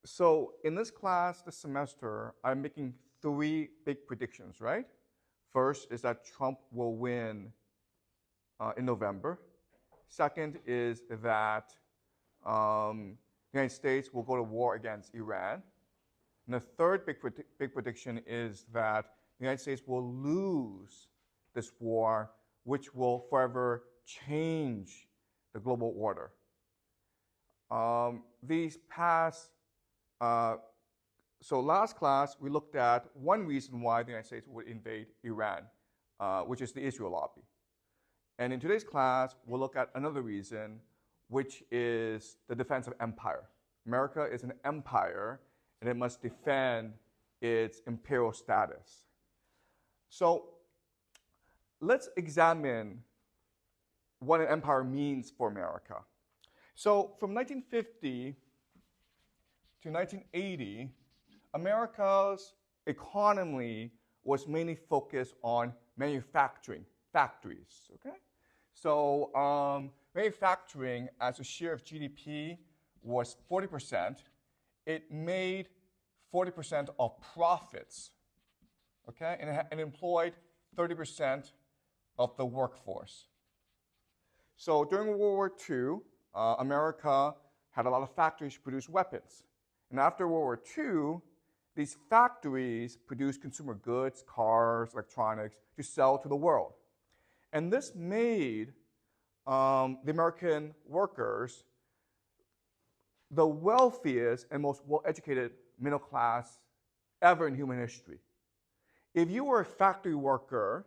So in this class this semester, I'm making three big predictions, right? First is that Trump will win in November. Second is that the United States will go to war against Iran. And the third big prediction is that the United States will lose this war, which will forever change the global order. So last class, we looked at one reason why the United States would invade Iran, which is the Israel lobby. And in today's class, we'll look at another reason, which is the defense of empire. America is an empire, and it must defend its imperial status. So let's examine what an empire means for America. So from 1950 to 1980, America's economy was mainly focused on manufacturing, factories, okay? So manufacturing as a share of GDP was 40%. It made 40% of profits, okay? And it employed 30% of the workforce. So during World War II, America had a lot of factories to produce weapons. And after World War II, these factories produced consumer goods, cars, electronics, to sell to the world. And this made the American workers the wealthiest and most well-educated middle class ever in human history. If you were a factory worker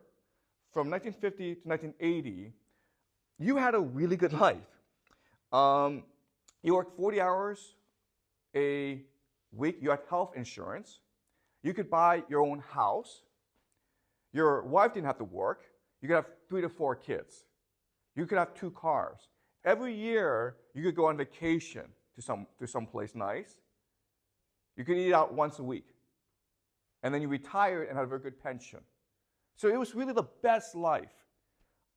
from 1950 to 1980, you had a really good life. You worked 40 hours a week. You had health insurance. You could buy your own house. Your wife didn't have to work. You could have 3 to 4 kids. You could have 2 cars. Every year, you could go on vacation to some place nice. You could eat out once a week. And then you retired and had a very good pension. So it was really the best life.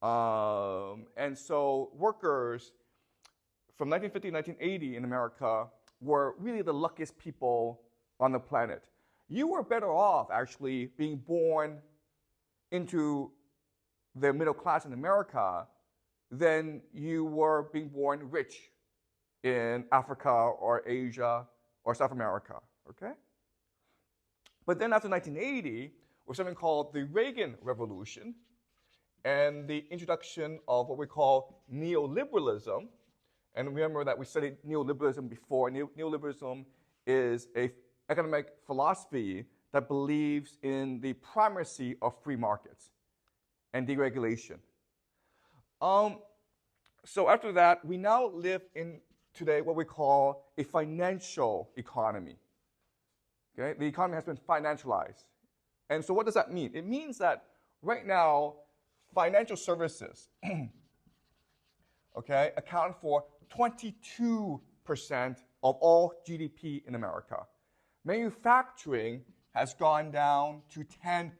And so workers from 1950 to 1980 in America were really the luckiest people on the planet. You were better off actually being born into the middle class in America than you were being born rich in Africa or Asia or South America, okay? But then after 1980, was something called the Reagan Revolution and the introduction of what we call neoliberalism. And remember that we studied neoliberalism before. Neoliberalism is an economic philosophy that believes in the primacy of free markets and deregulation. So after that, we now live in today what we call a financial economy. Okay? The economy has been financialized. And so what does that mean? It means that right now, financial services okay, account for 22% of all GDP in America. Manufacturing has gone down to 10%.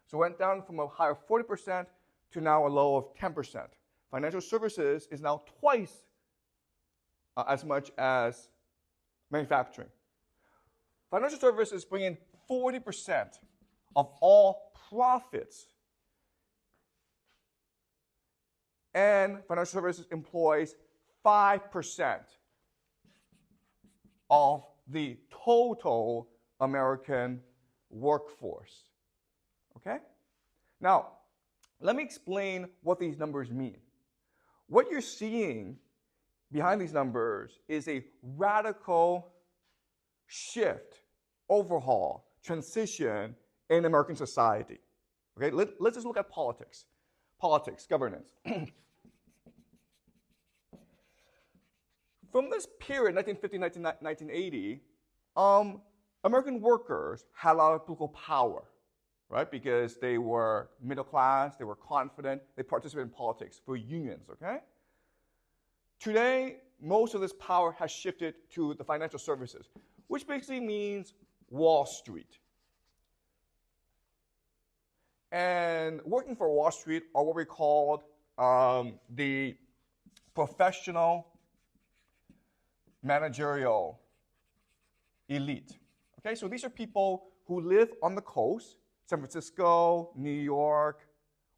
So it went down from a high of 40% to now a low of 10%. Financial services is now twice as much as manufacturing. Financial services bring in 40% of all profits. And financial services employs 5% of the total American workforce. Okay? Now, let me explain what these numbers mean. What you're seeing behind these numbers is a radical shift, overhaul, transition in American society. Okay? Let's just look at politics. Politics, governance. From this period, 1950, 1980, American workers had a lot of political power, right? Because they were middle class, they were confident, they participated in politics for unions, okay? Today, most of this power has shifted to the financial services, which basically means Wall Street. And working for Wall Street are what we called the professional managerial elite. Okay, so these are people who live on the coast, San Francisco, New York,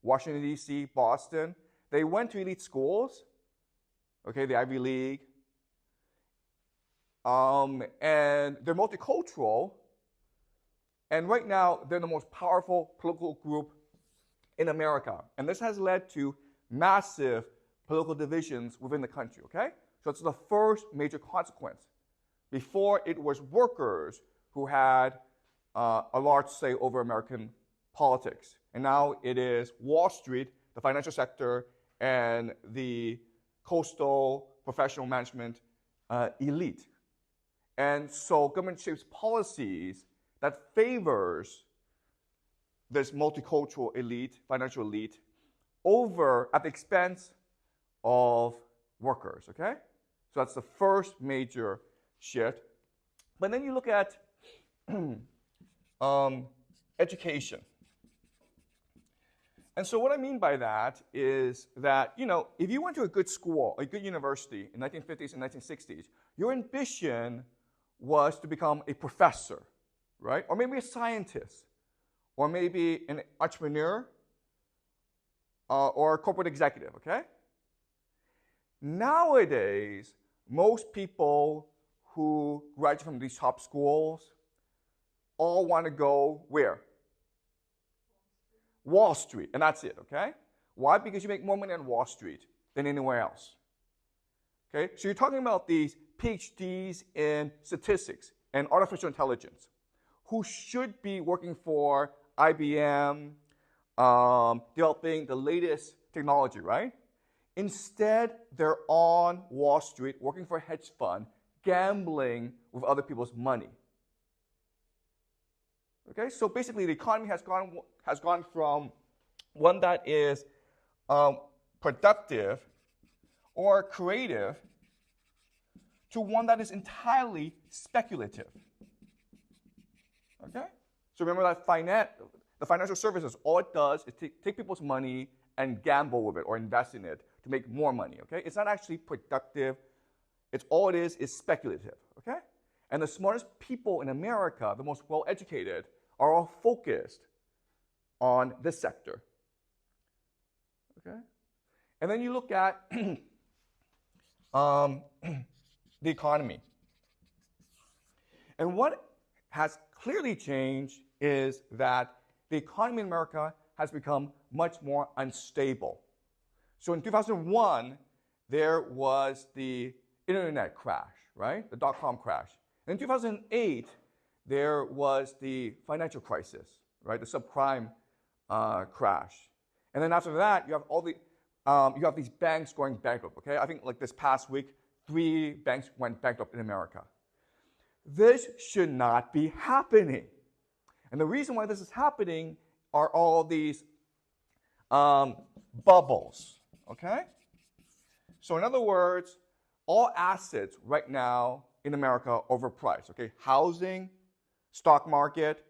Washington, D.C., Boston. They went to elite schools, okay, the Ivy League, and they're multicultural, and right now they're the most powerful political group in America. And this has led to massive political divisions within the country, okay? So it's the first major consequence. Before, it was workers who had a large say over American politics. And now it is Wall Street, the financial sector, and the coastal professional management elite. And so government shapes policies that favors this multicultural elite, financial elite, at the expense of workers, okay? So that's the first major shift. But then you look at education. And so what I mean by that is that, if you went to a good school, a good university in the 1950s and 1960s, your ambition was to become a professor, right? Or maybe a scientist, or maybe an entrepreneur, or a corporate executive, okay? Nowadays, most people who graduate from these top schools all want to go where? Wall Street, and that's it, okay? Why? Because you make more money on Wall Street than anywhere else. Okay? So you're talking about these PhDs in statistics and artificial intelligence who should be working for IBM, developing the latest technology, right? Instead, they're on Wall Street working for a hedge fund, gambling with other people's money. Okay, so basically the economy has gone from one that is productive or creative to one that is entirely speculative. Okay? So remember that the financial services, all it does is take people's money and gamble with it or invest in it to make more money. Okay? It's not actually productive. All it is speculative. Okay? And the smartest people in America, the most well-educated, are all focused on this sector. Okay? And then you look at the economy. And what has clearly changed is that the economy in America has become much more unstable. So in 2001, there was the internet crash, right? The dot-com crash. And in 2008, there was the financial crisis, right? The subprime crash. And then after that, you have these banks going bankrupt, okay? I think like this past week, 3 banks went bankrupt in America. This should not be happening. And the reason why this is happening are all these bubbles, okay? So in other words, all assets right now in America are overpriced, okay? Housing, stock market,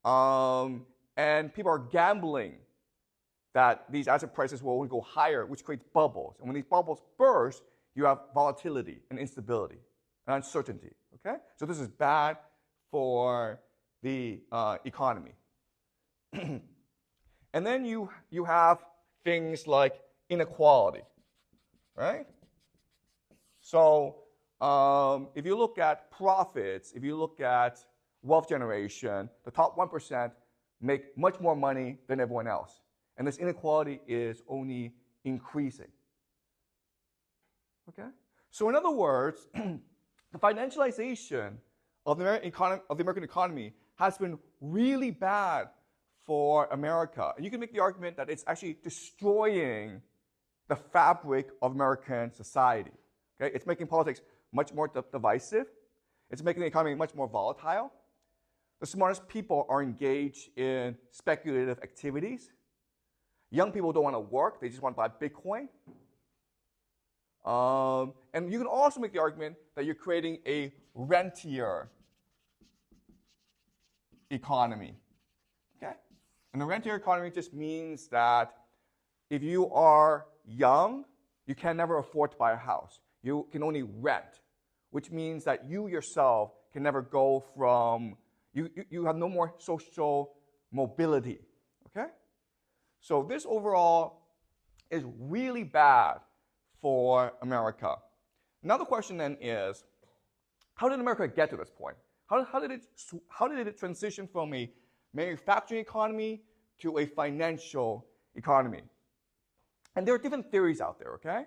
and people are gambling that these asset prices will only go higher, which creates bubbles. And when these bubbles burst, you have volatility and instability and uncertainty, okay? So this is bad for the economy. And then you have things like inequality, right? So if you look at profits, if you look at wealth generation, the top 1% make much more money than everyone else. And this inequality is only increasing. Okay? So in other words, the financialization of the American economy has been really bad for America. And you can make the argument that it's actually destroying the fabric of American society. Okay? It's making politics much more divisive. It's making the economy much more volatile. The smartest people are engaged in speculative activities. Young people don't want to work. They just want to buy Bitcoin. And you can also make the argument that you're creating a rentier economy. Okay? And the rentier economy just means that if you are young, you can never afford to buy a house. You can only rent, which means that you yourself can never go from, you have no more social mobility, okay? So this overall is really bad for America. Now the question then is, how did America get to this point? How did it transition from a manufacturing economy to a financial economy? And there are different theories out there, okay?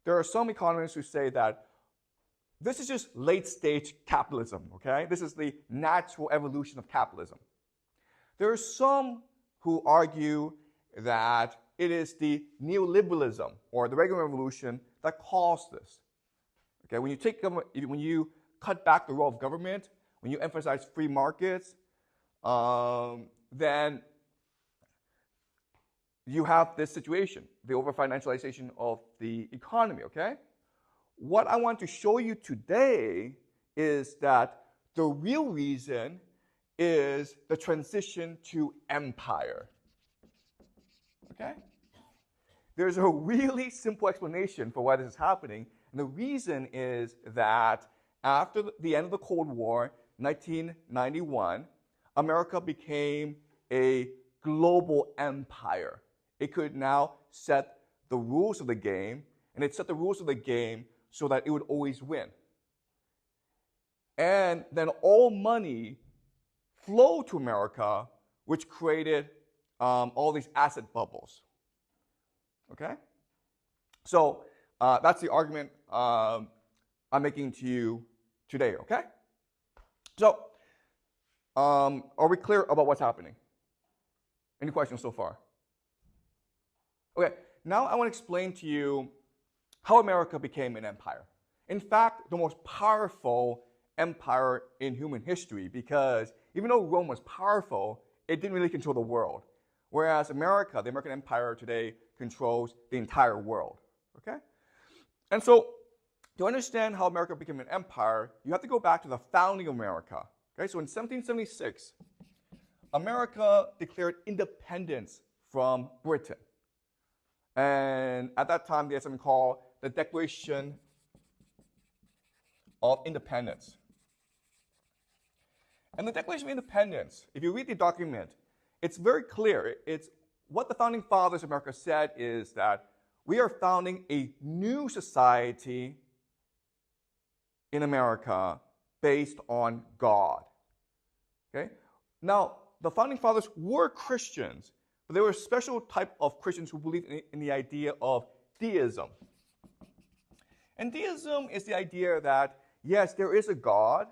There are some economists who say that this is just late-stage capitalism, okay? This is the natural evolution of capitalism. There are some who argue that it is the neoliberalism or the Reagan Revolution that caused this. Okay, when you cut back the role of government, when you emphasize free markets, then you have this situation, the over-financialization of the economy, okay? What I want to show you today is that the real reason is the transition to empire, okay? There's a really simple explanation for why this is happening, and the reason is that after the end of the Cold War, 1991, America became a global empire. It could now set the rules of the game, and it set the rules of the game so that it would always win. And then all money flowed to America, which created all these asset bubbles. Okay? So that's the argument I'm making to you today, okay? So are we clear about what's happening? Any questions so far? Okay, now I want to explain to you how America became an empire. In fact, the most powerful empire in human history, because even though Rome was powerful, it didn't really control the world. Whereas America, the American empire today, controls the entire world, okay? And so to understand how America became an empire, you have to go back to the founding of America. Okay, so in 1776, America declared independence from Britain. And at that time, they had something called the Declaration of Independence. And the Declaration of Independence, if you read the document, it's very clear. It's what the founding fathers of America said is that we are founding a new society in America based on God. Okay? Now, the founding fathers were Christians, but they were a special type of Christians who believed in the idea of deism. And deism is the idea that, yes, there is a God,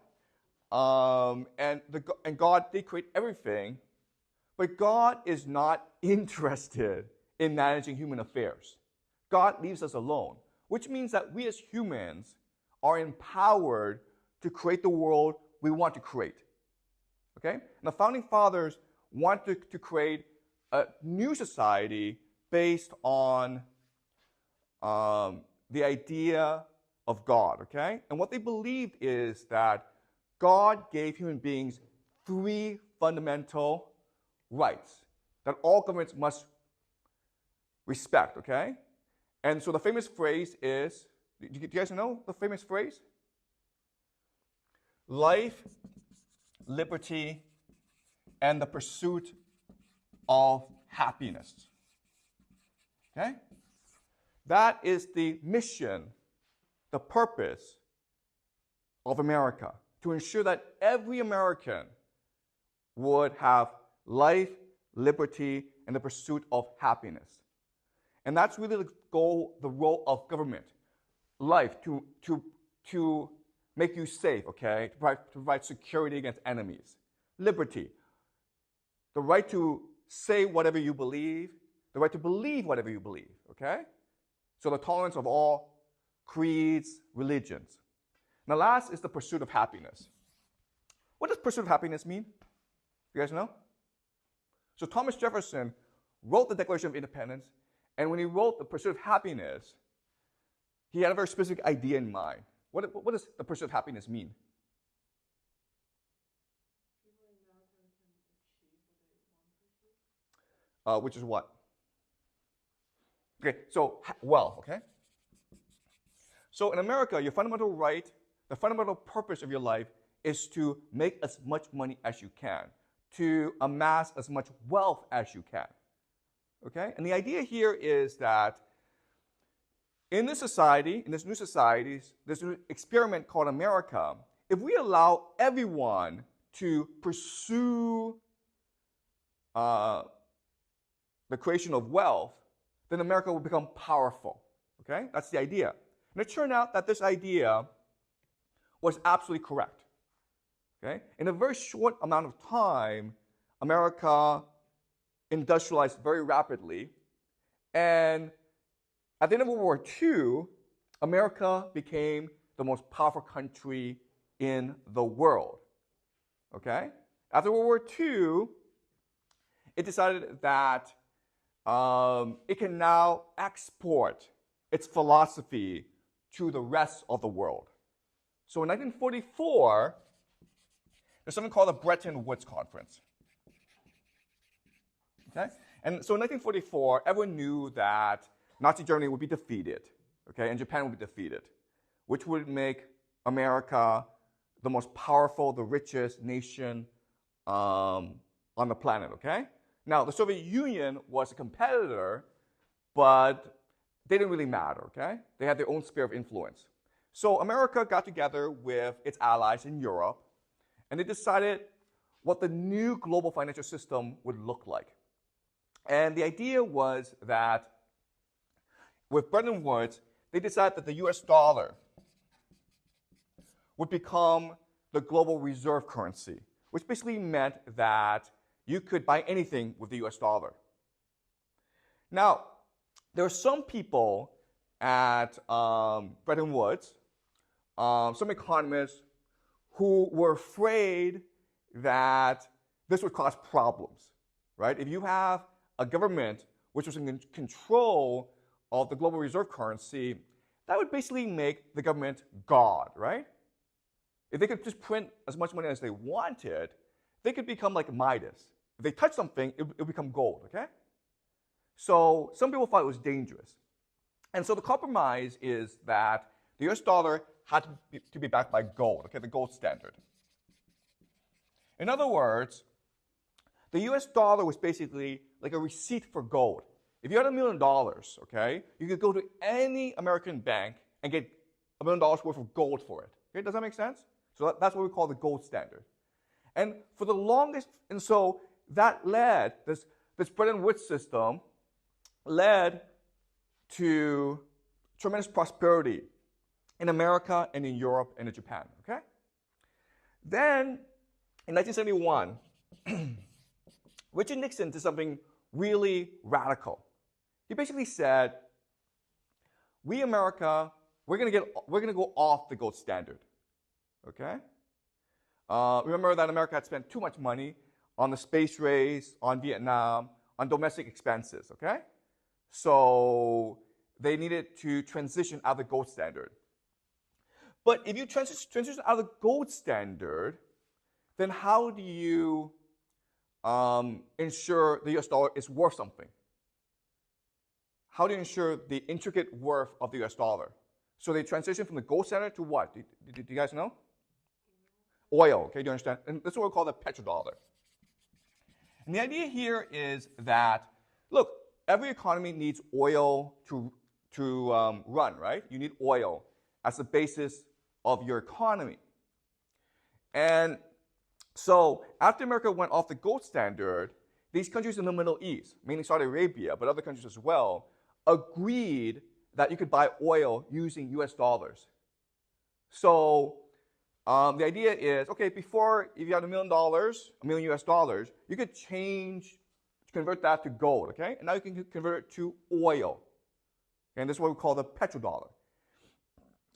and God did create everything, but God is not interested in managing human affairs. God leaves us alone, which means that we as humans are empowered to create the world we want to create. Okay? And the founding fathers wanted to create a new society based on the idea of God. Okay? And what they believed is that God gave human beings 3 fundamental rights that all governments must respect. Okay? And so the famous phrase is, do you guys know the famous phrase? Life, liberty, and the pursuit of happiness. Okay? That is the mission, the purpose of America, to ensure that every American would have life, liberty, and the pursuit of happiness. And that's really the goal, the role of government. Life, to make you safe, okay? To provide security against enemies. Liberty, the right to say whatever you believe, the right to believe whatever you believe, okay? So the tolerance of all creeds, religions. Now last is the pursuit of happiness. What does pursuit of happiness mean? You guys know? So Thomas Jefferson wrote the Declaration of Independence, and when he wrote the pursuit of happiness, he had a very specific idea in mind. What does the pursuit of happiness mean? Which is what? Okay, so wealth, okay? So in America, your fundamental right, the fundamental purpose of your life is to make as much money as you can, to amass as much wealth as you can. Okay? And the idea here is that in this society, in this new society, this new experiment called America, if we allow everyone to pursue the creation of wealth, then America will become powerful. Okay? That's the idea. And it turned out that this idea was absolutely correct. Okay? In a very short amount of time, America industrialized very rapidly, and at the end of World War II, America became the most powerful country in the world. Okay? After World War II, it decided that it can now export its philosophy to the rest of the world. So in 1944, there's something called the Bretton Woods Conference. Okay? And so in 1944, everyone knew that Nazi Germany would be defeated, okay, and Japan would be defeated, which would make America the most powerful, the richest nation on the planet, okay? Now, the Soviet Union was a competitor, but they didn't really matter, okay? They had their own sphere of influence. So America got together with its allies in Europe, and they decided what the new global financial system would look like. And the idea was that with Bretton Woods, they decided that the US dollar would become the global reserve currency, which basically meant that you could buy anything with the US dollar. Now, there are some people at Bretton Woods, some economists, who were afraid that this would cause problems, right? If you have a government which was in control of the global reserve currency, that would basically make the government God, right? If they could just print as much money as they wanted, they could become like Midas. If they touch something, it would become gold, okay? So some people thought it was dangerous. And so the compromise is that the US dollar had to be backed by gold, okay, the gold standard. In other words, the US dollar was basically like a receipt for gold. If you had $1 million, okay, you could go to any American bank and get $1 million worth of gold for it. Okay, does that make sense? So that's what we call the gold standard. And for the longest, and so that led, this Bretton Woods system led to tremendous prosperity in America and in Europe and in Japan, okay? Then, in 1971, Richard Nixon did something really radical. He basically said, we America, we're gonna go off the gold standard, okay? Remember that America had spent too much money on the space race, on Vietnam, on domestic expenses, okay? So they needed to transition out of the gold standard. But if you transition out of the gold standard, then how do you ensure the US dollar is worth something? How do you ensure the intricate worth of the US dollar? So they transition from the gold standard to what? Do you guys know? Oil, okay, do you understand? And that's what we call the petrodollar. And the idea here is that, look, every economy needs oil to run, right? You need oil as the basis of your economy. And so after America went off the gold standard, these countries in the Middle East, mainly Saudi Arabia, but other countries as well, agreed that you could buy oil using US dollars. So the idea is, okay, before, if you had $1 million US dollars, you could convert that to gold, okay? And now you can convert it to oil. And this is what we call the petrodollar.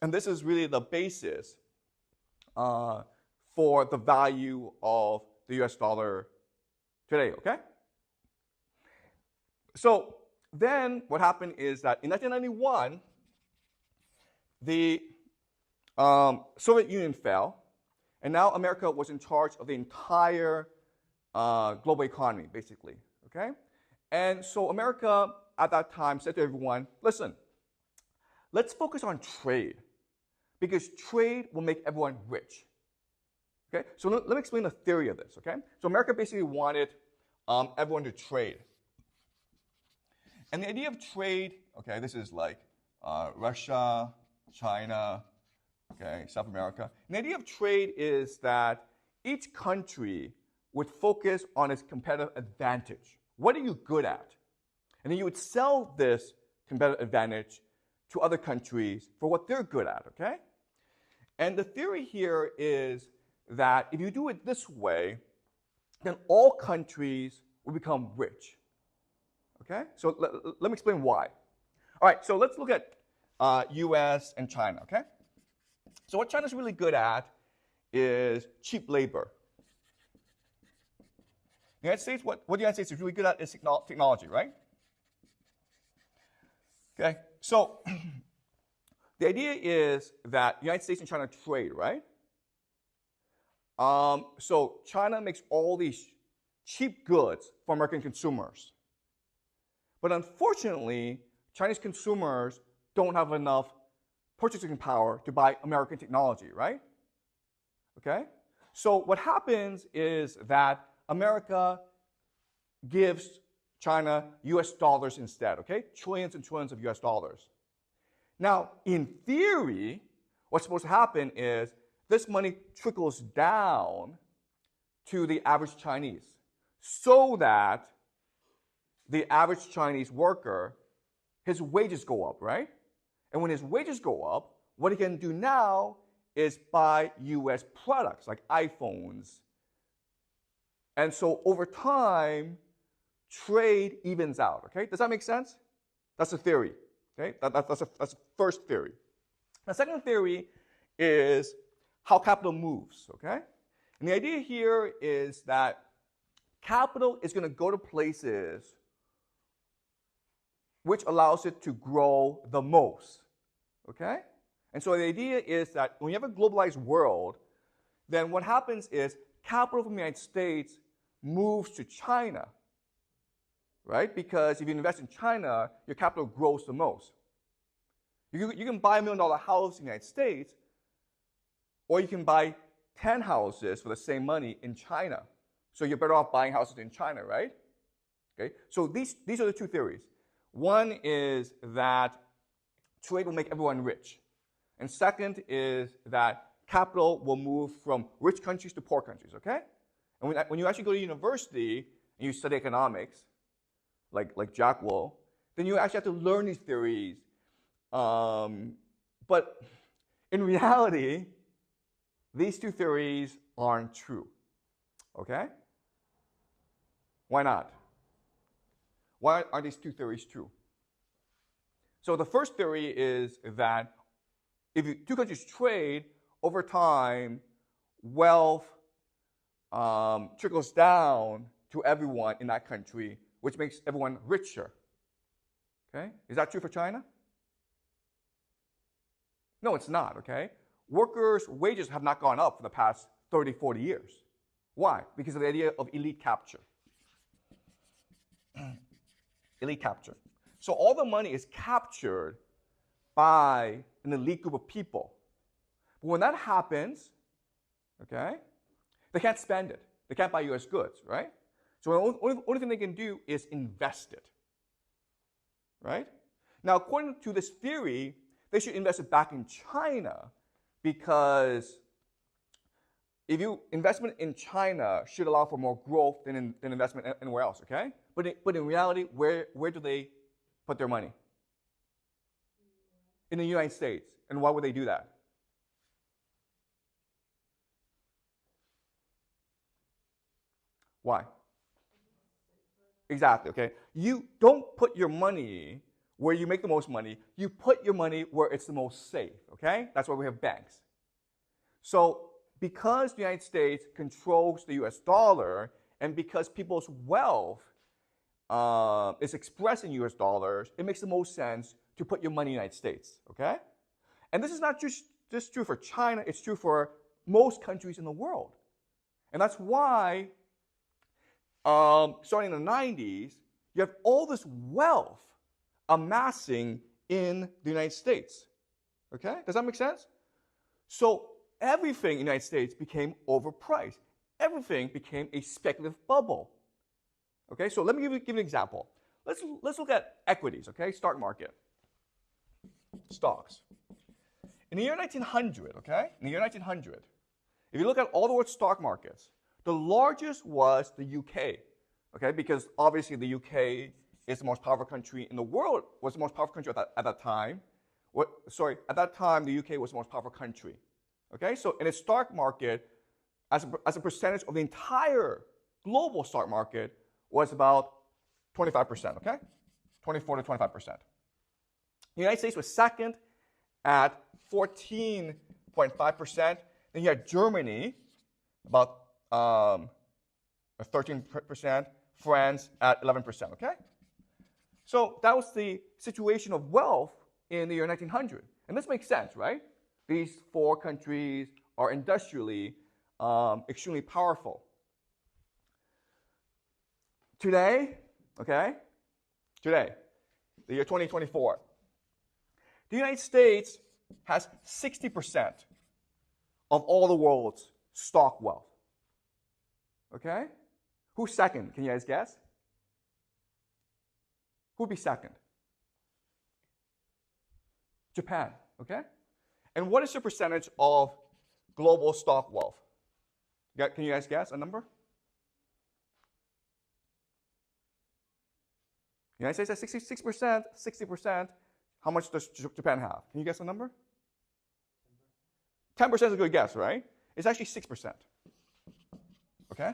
And this is really the basis for the value of the US dollar today, okay? So then what happened is that in 1991, the Soviet Union fell, and now America was in charge of the entire global economy, basically, okay? And so America at that time said to everyone, listen, let's focus on trade, because trade will make everyone rich. Okay, so let me explain the theory of this, okay? So America basically wanted everyone to trade. And the idea of trade, okay, this is like Russia, China, okay, South America. And the idea of trade is that each country would focus on its competitive advantage. What are you good at? And then you would sell this competitive advantage to other countries for what they're good at, okay? And the theory here is that if you do it this way, then all countries will become rich. Okay? So let me explain why. All right, so let's look at US and China, okay? So what China's really good at is cheap labor. The United States, what the United States is really good at is technology, right? Okay, so the idea is that the United States and China trade, right? So China makes all these cheap goods for American consumers. But unfortunately, Chinese consumers don't have enough purchasing power to buy American technology, right? Okay? So what happens is that America gives China US dollars instead, okay? Trillions and trillions of US dollars. Now, in theory, what's supposed to happen is this money trickles down to the average Chinese so that the average Chinese worker, his wages go up, right? And when his wages go up, what he can do now is buy US products like iPhones. And so over time, trade evens out, okay? Does that make sense? That's a theory, okay? That's the first theory. The second theory is how capital moves, okay? And the idea here is that capital is going to go to places which allows it to grow the most, okay? And so the idea is that when you have a globalized world, then what happens is capital from the United States moves to China, right? Because if you invest in China, your capital grows the most. You can buy $1 million house in the United States, or you can buy 10 houses for the same money in China. So you're better off buying houses in China, right? Okay. So these are the two theories. One is that trade will make everyone rich. And second is that capital will move from rich countries to poor countries, okay? And when you actually go to university and you study economics, like Jack will, then you actually have to learn these theories. But in reality, these two theories aren't true, okay? Why not? Why are these two theories true? So the first theory is that if two countries trade, over time, wealth trickles down to everyone in that country, which makes everyone richer. Okay? Is that true for China? No, it's not, okay? Workers' wages have not gone up for the past 30, 40 years. Why? Because of the idea of elite capture. Elite capture. So all the money is captured by an elite group of people. But when that happens, okay, they can't spend it. They can't buy US goods, right? So the only thing they can do is invest it, right? Now, according to this theory, they should invest it back in China because if you investment in China should allow for more growth than investment anywhere else, okay? But in reality, where do they put their money? In the United States. And why would they do that? Why? Exactly, okay? You don't put your money where you make the most money. You put your money where it's the most safe, okay? That's why we have banks. So because the United States controls the US dollar, and because people's wealth is expressed in US dollars, it makes the most sense to put your money in the United States, okay? And this is not just true for China, it's true for most countries in the world. And that's why, starting in the 90s, you have all this wealth amassing in the United States, okay? Does that make sense? So everything in the United States became overpriced. Everything became a speculative bubble. Okay, so let me give you an example. Let's look at equities, okay, stock market. Stocks. In the year 1900, okay, in the year 1900, if you look at all the world's stock markets, the largest was the UK, okay, because obviously the UK is the most powerful country in the world, was the most powerful country at that time. At that time, the UK was the most powerful country. Okay, so in a stock market, as a percentage of the entire global stock market, was about 25%, okay? 24 to 25%. The United States was second at 14.5%. Then you had Germany, about 13%, France at 11%, okay? So that was the situation of wealth in the year 1900. And this makes sense, right? These four countries are industrially extremely powerful. Today, okay, the year 2024, the United States has 60% of all the world's stock wealth. Okay? Who's second? Can you guys guess? Who'd be second? Japan, okay? And what is the percentage of global stock wealth? Can you guys guess a number? The United States has 66%, 60%. How much does Japan have? Can you guess a number? 10% is a good guess, right? It's actually 6%. Okay?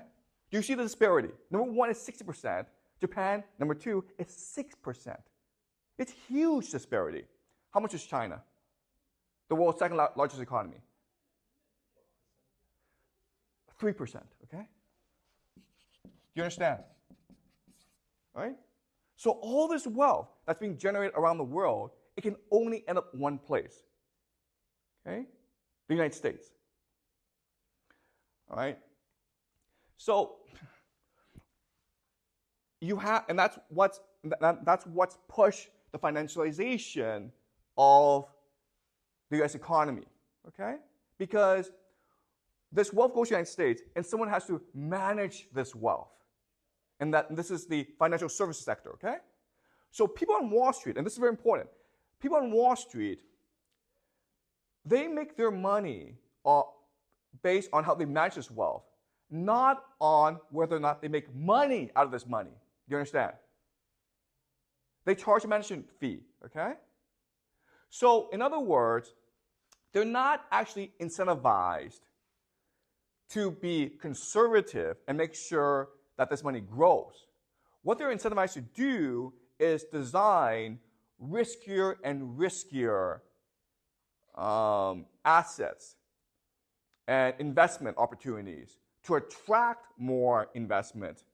Do you see the disparity? Number one is 60%. Japan, number two, is 6%. It's huge disparity. How much is China? The world's second largest economy. 3%, okay? Do you understand? All right? So all this wealth that's being generated around the world, it can only end up one place. Okay? The United States. All right? So you have, and that's what's pushed the financialization of the U.S. economy. Okay? Because this wealth goes to the United States, and someone has to manage this wealth. And this is the financial services sector, okay? So people on Wall Street, and this is very important, people on Wall Street, they make their money based on how they manage this wealth, not on whether or not they make money out of this money. Do you understand? They charge a management fee, okay? So in other words, they're not actually incentivized to be conservative and make sure that this money grows. What they're incentivized to do is design riskier and riskier assets and investment opportunities to attract more investment,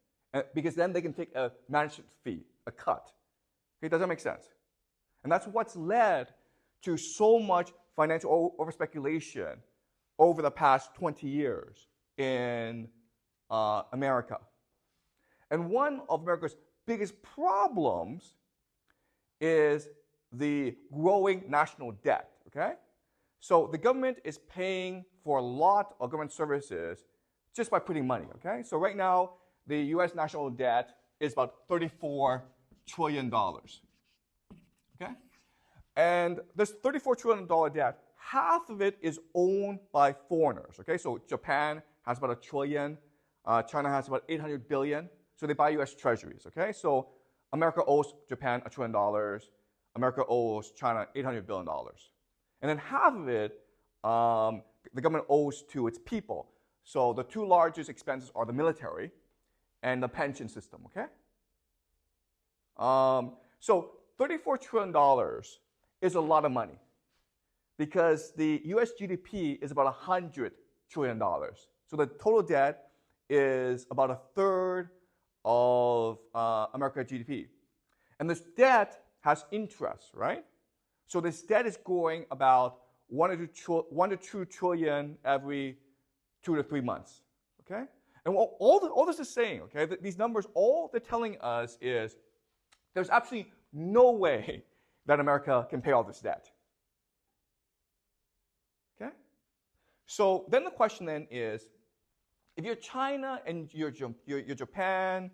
because then they can take a management fee, a cut. Okay, does that make sense? And that's what's led to so much financial overspeculation over the past 20 years in America. And one of America's biggest problems is the growing national debt, okay? So the government is paying for a lot of government services just by putting money, okay? So right now, the U.S. national debt is about $34 trillion, okay? And this $34 trillion debt, half of it is owned by foreigners, okay? So Japan has about $1 trillion, China has about $800 billion. So they buy U.S. treasuries, okay? So America owes Japan $1 trillion. America owes China $800 billion. And then half of it, the government owes to its people. So the two largest expenses are the military and the pension system, okay? So $34 trillion is a lot of money because the U.S. GDP is about $100 trillion. So the total debt is about a third of America's GDP. And this debt has interest, right? So this debt is growing about 1 to 2 trillion every 2 to 3 months, okay? And all this is saying, okay, these numbers, all they're telling us is there's absolutely no way that America can pay all this debt, okay? So then the question then is, if you're China and you're Japan,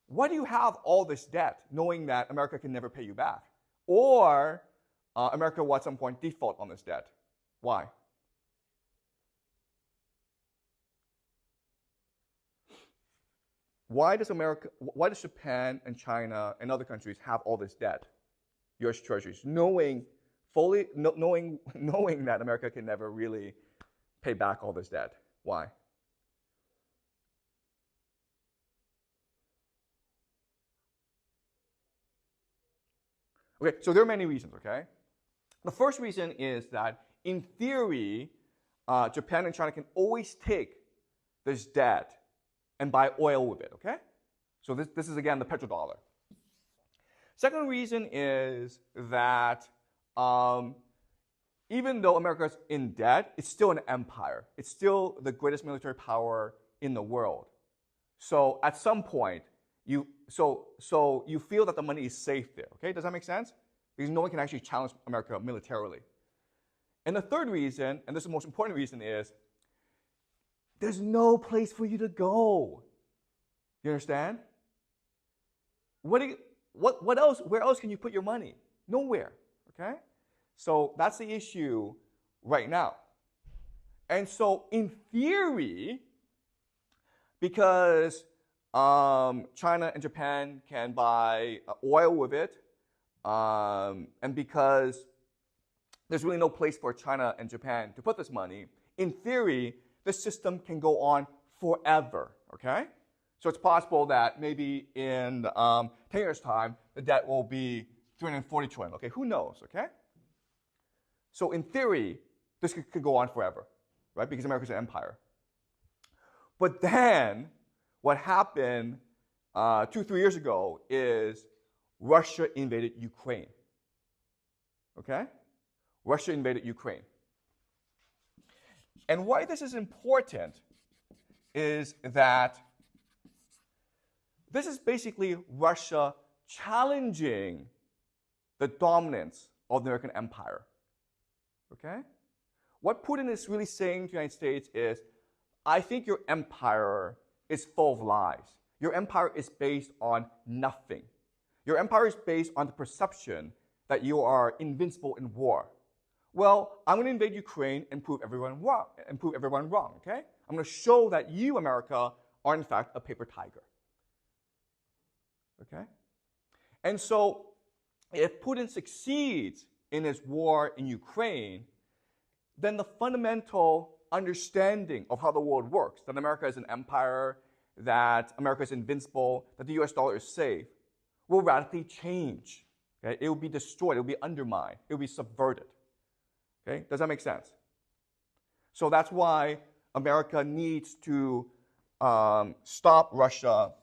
why do you have all this debt knowing that America can never pay you back? Or America will at some point default on this debt? Why? Why does Japan and China and other countries have all this debt, U.S. treasuries, knowing that America can never really pay back all this debt? Why? Okay, so there are many reasons, okay? The first reason is that, in theory, Japan and China can always take this debt and buy oil with it, okay? So this is, again, the petrodollar. Second reason is that even though America is in debt, it's still an empire. It's still the greatest military power in the world. So at some point, you feel that the money is safe there, okay? Does that make sense? Because no one can actually challenge America militarily. And the third reason, and this is the most important reason, is there's no place for you to go. You understand? What else? Where else can you put your money? Nowhere, okay? So that's the issue right now. And so in theory, because China and Japan can buy oil with it, and because there's really no place for China and Japan to put this money, in theory, this system can go on forever, okay? So it's possible that maybe in 10 years' time, the debt will be 340 trillion, okay? Who knows, okay? So in theory, this could go on forever, right? Because America's an empire. But then, what happened 2-3 years ago is Russia invaded Ukraine, okay? Russia invaded Ukraine. And why this is important is that this is basically Russia challenging the dominance of the American empire, okay? What Putin is really saying to the United States is, I think your empire is full of lies. Your empire is based on nothing. Your empire is based on the perception that you are invincible in war. Well, I'm going to invade Ukraine and prove everyone wrong, okay? I'm going to show that you, America, are in fact a paper tiger. Okay? And so, if Putin succeeds in his war in Ukraine, then the fundamental understanding of how the world works, that America is an empire, that America is invincible, that the US dollar is safe, will radically change. Okay? It will be destroyed, it will be undermined, it will be subverted. Okay? Does that make sense? So that's why America needs to stop Russia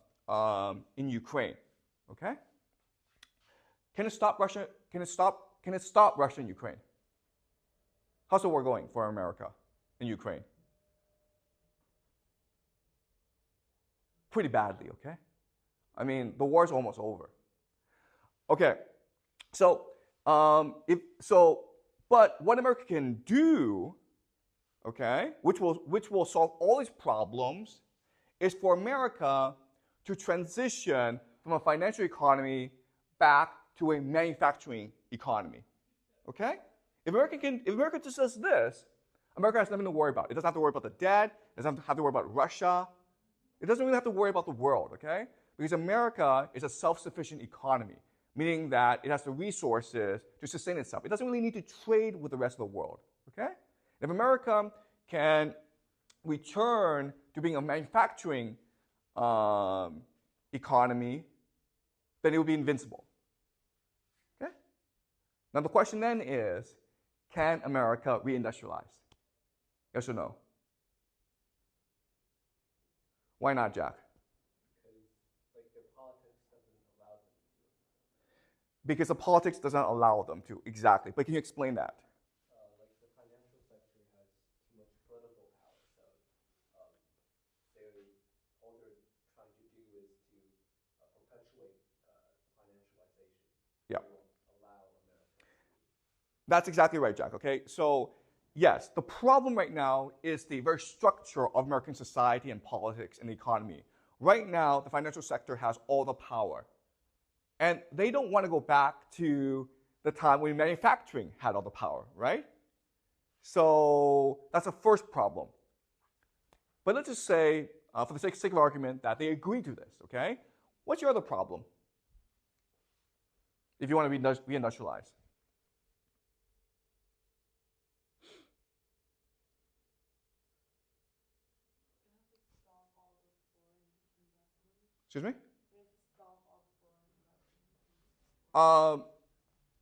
in Ukraine. Okay? Can it stop Russia? Can it stop Russia in Ukraine? How's the war going for America in Ukraine? Pretty badly, okay? I mean, the war's almost over. Okay, so but what America can do, okay, which will solve all these problems, is for America to transition from a financial economy back to a manufacturing economy. Okay? If America just does this, America has nothing to worry about. It doesn't have to worry about the debt. It doesn't have to worry about Russia. It doesn't really have to worry about the world, okay? Because America is a self-sufficient economy, meaning that it has the resources to sustain itself. It doesn't really need to trade with the rest of the world, okay? If America can return to being a manufacturing economy, then it will be invincible, okay? Now the question then is, can America reindustrialize? Yes or no? Why not, Jack? Because the politics doesn't allow them to, exactly. But can you explain that? Like the financial sector has too much political power, so all they're trying to do is to perpetuate financialization. Yeah. They won't allow America to. That's exactly right, Jack, okay? So yes, the problem right now is the very structure of American society and politics and the economy. Right now, the financial sector has all the power. And they don't want to go back to the time when manufacturing had all the power, right? So that's the first problem. But let's just say, for the sake of argument, that they agree to this, okay? What's your other problem if you want to reindustrialize? Excuse me?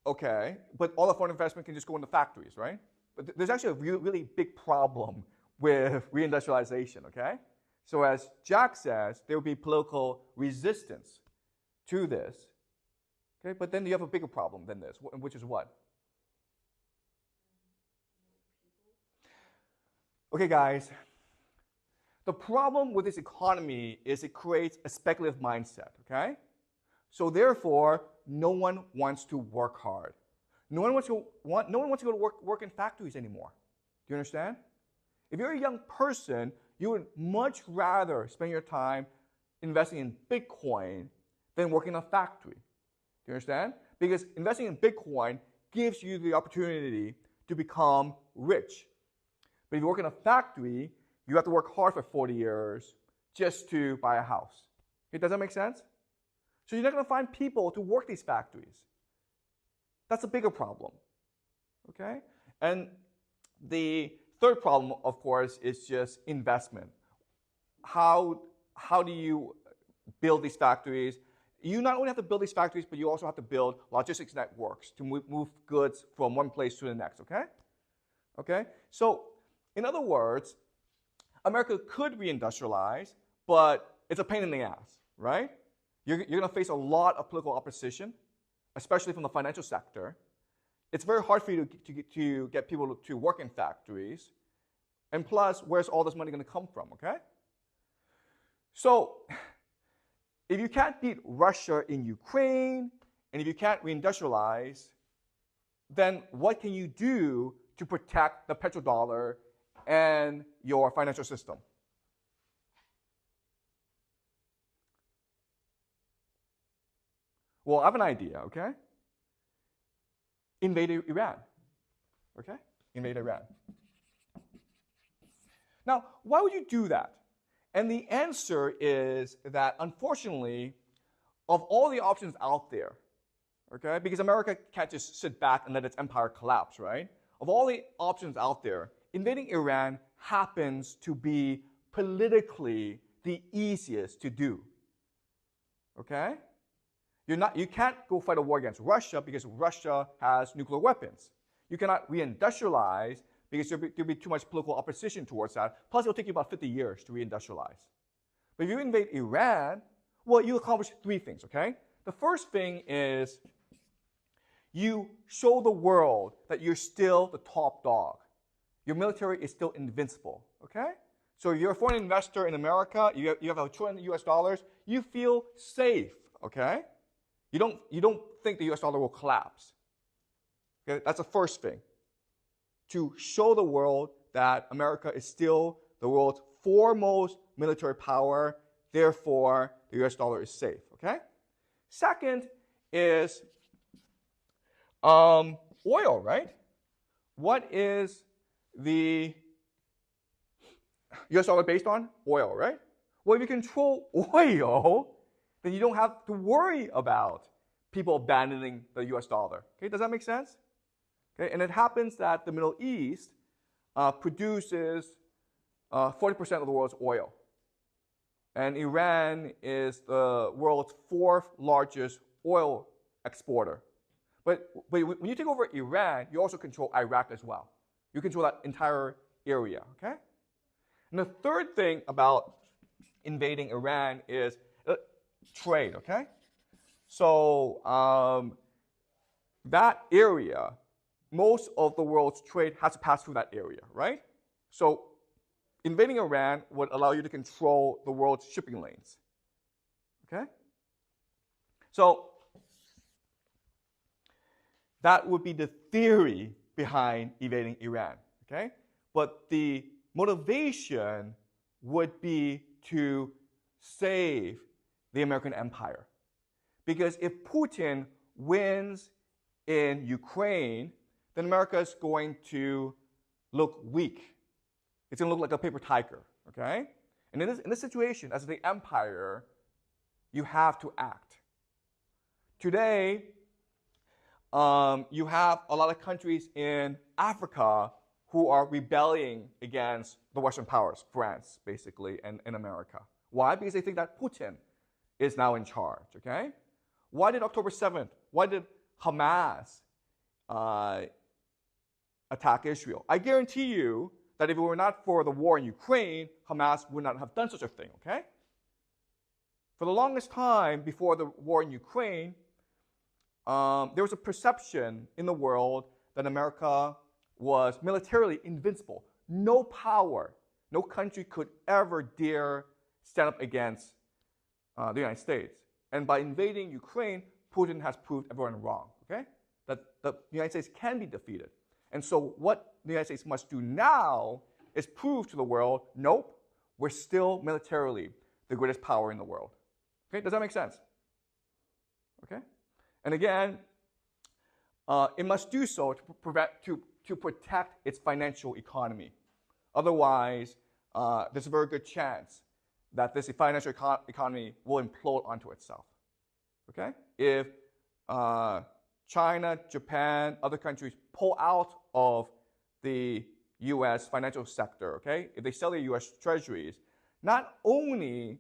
Okay, but all the foreign investment can just go into factories, right? But there's actually a really big problem with reindustrialization, okay? So as Jack says, there will be political resistance to this, okay? But then you have a bigger problem than this, which is what? Okay, guys, the problem with this economy is it creates a speculative mindset, okay? So therefore, no one wants to work hard. No one wants to go to work in factories anymore. Do you understand? If you're a young person, you would much rather spend your time investing in Bitcoin than working in a factory. Do you understand? Because investing in Bitcoin gives you the opportunity to become rich. But if you work in a factory, you have to work hard for 40 years just to buy a house. Okay, does that make sense? So you're not going to find people to work these factories. That's a bigger problem, okay? And the third problem, of course, is just investment. How do you build these factories? You not only have to build these factories, but you also have to build logistics networks to move goods from one place to the next, okay? Okay? So, in other words, America could reindustrialize, but it's a pain in the ass, right? You're going to face a lot of political opposition, especially from the financial sector. It's very hard for you to get people to work in factories. And plus, where's all this money going to come from, okay? So, if you can't beat Russia in Ukraine, and if you can't reindustrialize, then what can you do to protect the petrodollar and your financial system? Well, I have an idea, okay? Invade Iran, okay? Invade Iran. Now, why would you do that? And the answer is that, unfortunately, of all the options out there, okay, because America can't just sit back and let its empire collapse, right? Of all the options out there, invading Iran happens to be politically the easiest to do, okay? You can't go fight a war against Russia because Russia has nuclear weapons. You cannot reindustrialize because there'll be too much political opposition towards that. Plus, it'll take you about 50 years to reindustrialize. But if you invade Iran, well, you accomplish three things, okay? The first thing is you show the world that you're still the top dog. Your military is still invincible, okay? So if you're a foreign investor in America, you have $1 trillion US, you feel safe, okay? You don't think the US dollar will collapse. Okay, that's the first thing. To show the world that America is still the world's foremost military power, therefore the US dollar is safe, okay? Second is oil, right? What is the US dollar based on? Oil, right? Well, if you control oil, then you don't have to worry about people abandoning the US dollar. Okay, does that make sense? Okay, and it happens that the Middle East produces 40% of the world's oil. And Iran is the world's fourth largest oil exporter. But when you take over Iran, you also control Iraq as well. You control that entire area, okay? And the third thing about invading Iran is trade, okay? So that area, most of the world's trade has to pass through that area, right? So invading Iran would allow you to control the world's shipping lanes, okay? So that would be the theory behind invading Iran, okay? But the motivation would be to save the American empire. Because if Putin wins in Ukraine, then America is going to look weak. It's going to look like a paper tiger, okay? And in this situation, as the empire, you have to act. Today, you have a lot of countries in Africa who are rebelling against the Western powers, France, basically, and America. Why? Because they think that Putin is now in charge, okay? Why did October 7th, why did Hamas attack Israel? I guarantee you that if it were not for the war in Ukraine, Hamas would not have done such a thing, okay? For the longest time before the war in Ukraine, there was a perception in the world that America was militarily invincible. No power, no country could ever dare stand up against the United States. And by invading Ukraine, Putin has proved everyone wrong, okay? That the United States can be defeated. And so what the United States must do now is prove to the world, nope, we're still militarily the greatest power in the world. Okay, does that make sense? Okay? And again, it must do so to protect its financial economy. Otherwise, there's a very good chance that this financial economy will implode onto itself. Okay? If China, Japan, other countries pull out of the U.S. financial sector, okay? If they sell their U.S. treasuries, not only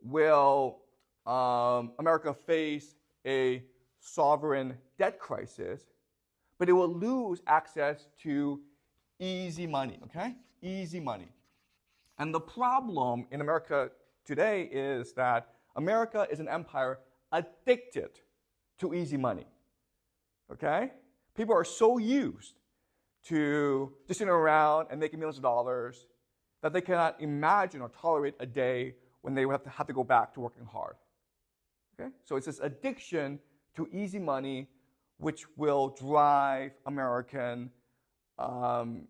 will America face a sovereign debt crisis, but it will lose access to easy money, okay? Easy money. And the problem in America today is that America is an empire addicted to easy money, okay? People are so used to just sitting around and making millions of dollars that they cannot imagine or tolerate a day when they would have to go back to working hard, okay? So it's this addiction to easy money which will drive America to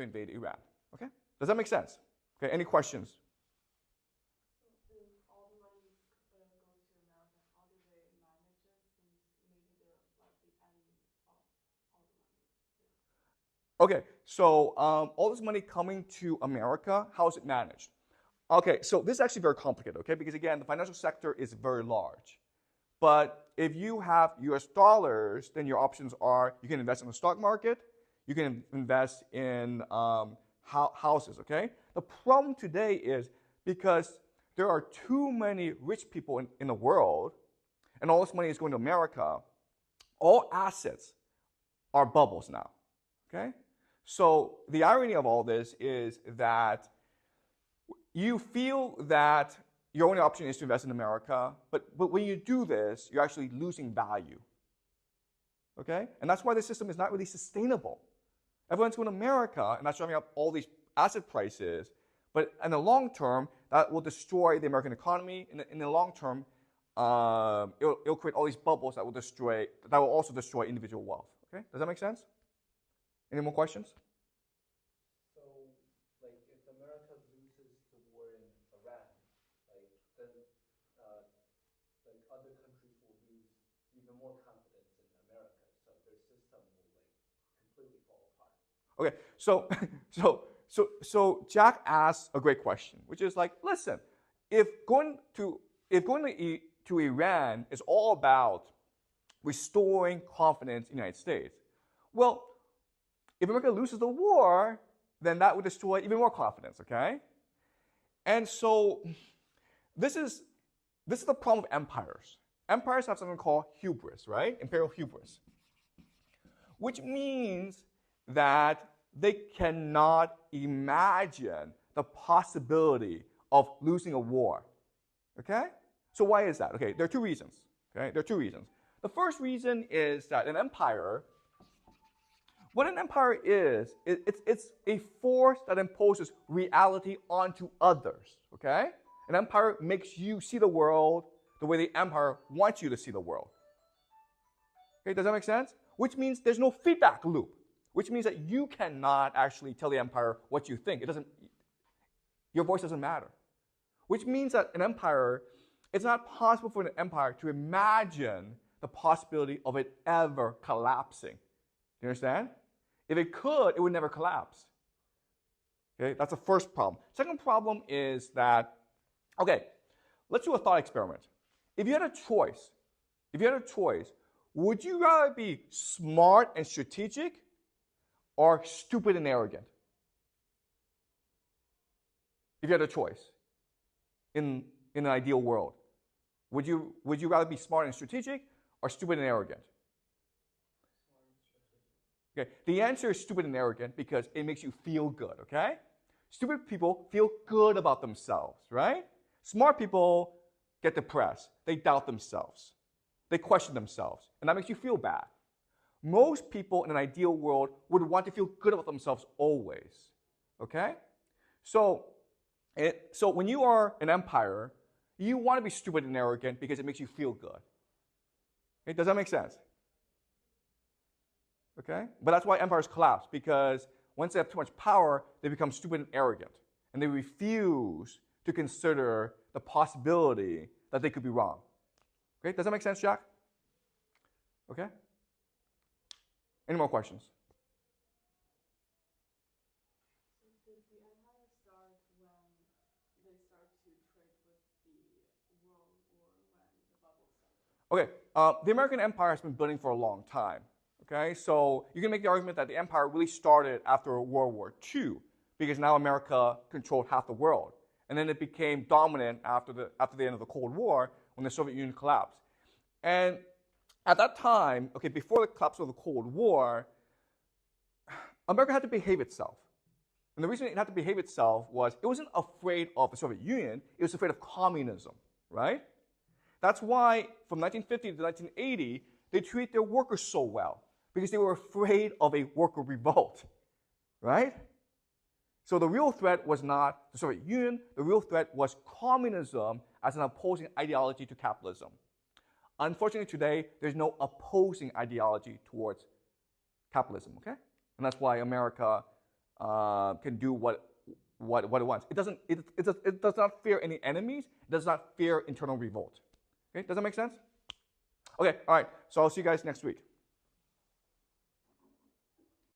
invade Iran. Okay? Does that make sense? Okay, any questions? So if all the money goes to America, how do they manage it since maybe they're like the end of all the money? Okay, so all this money coming to America, how is it managed? Okay, so this is actually very complicated, okay? Because again, the financial sector is very large. But if you have US dollars, then your options are you can invest in the stock market, you can invest in houses, okay? The problem today is because there are too many rich people in the world, and all this money is going to America, all assets are bubbles now, okay? So the irony of all this is that you feel that your only option is to invest in America, but when you do this, you're actually losing value. Okay? And that's why the system is not really sustainable. Everyone's going to America, and that's driving up all these asset prices, but in the long term, that will destroy the American economy. In the long term, it'll create all these bubbles that will also destroy individual wealth. Okay? Does that make sense? Any more questions? So, like, if America loses the war in Iran, then like other countries will lose even more confidence in America, so their system will completely fall apart. Okay, so Jack asks a great question, which is like, listen, if going to Iran is all about restoring confidence in the United States, well, if America loses the war, then that would destroy even more confidence, okay? And so this is the problem of empires. Empires have something called hubris, right? Imperial hubris. Which means that they cannot imagine the possibility of losing a war. Okay? So why is that? Okay, there are two reasons. Okay? There are two reasons. The first reason is that what an empire is, it's a force that imposes reality onto others. Okay? An empire makes you see the world the way the empire wants you to see the world. Okay, does that make sense? Which means there's no feedback loop. which means that you cannot actually tell the empire what you think. Your voice doesn't matter. Which means that an empire, it's not possible for an empire to imagine the possibility of it ever collapsing. Do you understand? If it could, it would never collapse. Okay, that's the first problem. Second problem is that, okay, let's do a thought experiment. If you had a choice, would you rather be smart and strategic or stupid and arrogant? If you had a choice in an ideal world, would you rather be smart and strategic or stupid and arrogant? Okay, the answer is stupid and arrogant because it makes you feel good, okay? Stupid people feel good about themselves, right? Smart people get depressed. They doubt themselves. They question themselves, and that makes you feel bad. Most people in an ideal world would want to feel good about themselves always, okay? So when you are an empire, you want to be stupid and arrogant because it makes you feel good. Okay? Does that make sense? Okay? But that's why empires collapse, because once they have too much power, they become stupid and arrogant, and they refuse to consider the possibility that they could be wrong. Okay? Does that make sense, Jack? Okay? Any more questions? So did the empire start when they start to trade with the world or when the bubble started? Okay, the American empire has been building for a long time. Okay, so you can make the argument that the empire really started after World War II, because now America controlled half the world. And then it became dominant after the end of the Cold War when the Soviet Union collapsed. And at that time, okay, before the collapse of the Cold War, America had to behave itself. And the reason it had to behave itself was it wasn't afraid of the Soviet Union, it was afraid of communism, right? That's why from 1950 to 1980, they treated their workers so well, because they were afraid of a worker revolt, right? So the real threat was not the Soviet Union, the real threat was communism as an opposing ideology to capitalism. Unfortunately today, there's no opposing ideology towards capitalism, okay? And that's why America can do what it wants. It does not fear any enemies, it does not fear internal revolt. Okay, does that make sense? Okay, all right, so I'll see you guys next week.